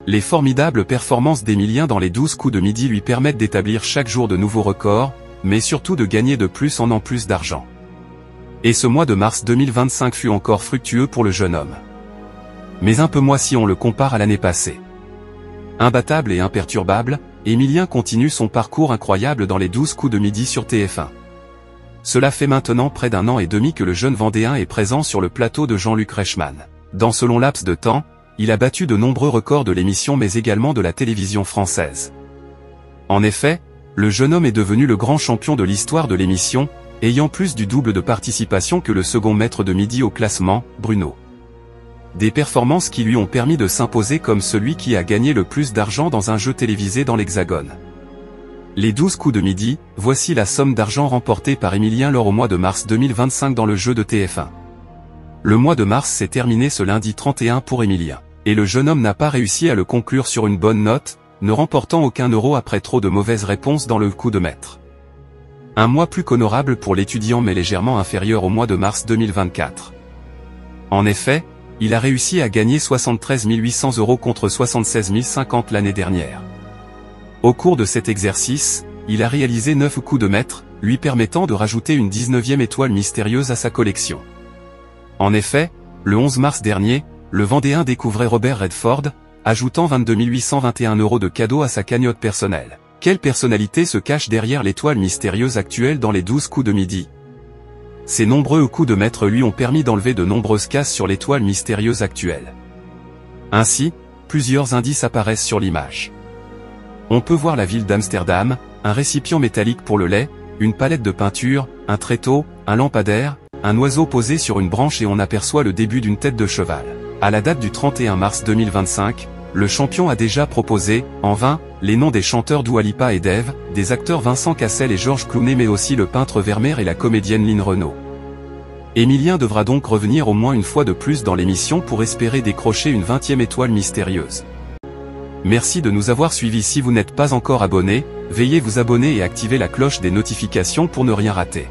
Les formidables performances d'Emilien dans les 12 coups de midi lui permettent d'établir chaque jour de nouveaux records, mais surtout de gagner de plus en plus d'argent. Et ce mois de mars 2025 fut encore fructueux pour le jeune homme. Mais un peu moins si on le compare à l'année passée. Imbattable et imperturbable, Emilien continue son parcours incroyable dans les 12 coups de midi sur TF1. Cela fait maintenant près d'1 an et demi que le jeune Vendéen est présent sur le plateau de Jean-Luc Reichmann. Dans ce long laps de temps, il a battu de nombreux records de l'émission mais également de la télévision française. En effet, le jeune homme est devenu le grand champion de l'histoire de l'émission, ayant plus du double de participation que le second maître de midi au classement, Bruno. Des performances qui lui ont permis de s'imposer comme celui qui a gagné le plus d'argent dans un jeu télévisé dans l'Hexagone. Les 12 coups de midi, voici la somme d'argent remportée par Emilien lors au mois de mars 2025 dans le jeu de TF1. Le mois de mars s'est terminé ce lundi 31 pour Emilien, et le jeune homme n'a pas réussi à le conclure sur une bonne note, ne remportant aucun euro après trop de mauvaises réponses dans le coup de maître. Un mois plus qu'honorable pour l'étudiant mais légèrement inférieur au mois de mars 2024. En effet, il a réussi à gagner 73 800 € contre 76 050 l'année dernière. Au cours de cet exercice, il a réalisé 9 coups de maître, lui permettant de rajouter une 19e étoile mystérieuse à sa collection. En effet, le 11 mars dernier, le Vendéen découvrait Robert Redford, ajoutant 22 821 € de cadeaux à sa cagnotte personnelle. Quelle personnalité se cache derrière l'étoile mystérieuse actuelle dans les 12 coups de midi? Ces nombreux coups de maître lui ont permis d'enlever de nombreuses cases sur l'étoile mystérieuse actuelle. Ainsi, plusieurs indices apparaissent sur l'image. On peut voir la ville d'Amsterdam, un récipient métallique pour le lait, une palette de peinture, un tréteau, un lampadaire, un oiseau posé sur une branche et on aperçoit le début d'une tête de cheval. À la date du 31 mars 2025, le champion a déjà proposé, en vain, les noms des chanteurs Dua Lipa et Dave, des acteurs Vincent Cassel et Georges Clooney mais aussi le peintre Vermeer et la comédienne Lynn Renaud. Emilien devra donc revenir au moins une fois de plus dans l'émission pour espérer décrocher une 20e étoile mystérieuse. Merci de nous avoir suivis. Si vous n'êtes pas encore abonné, veuillez vous abonner et activer la cloche des notifications pour ne rien rater.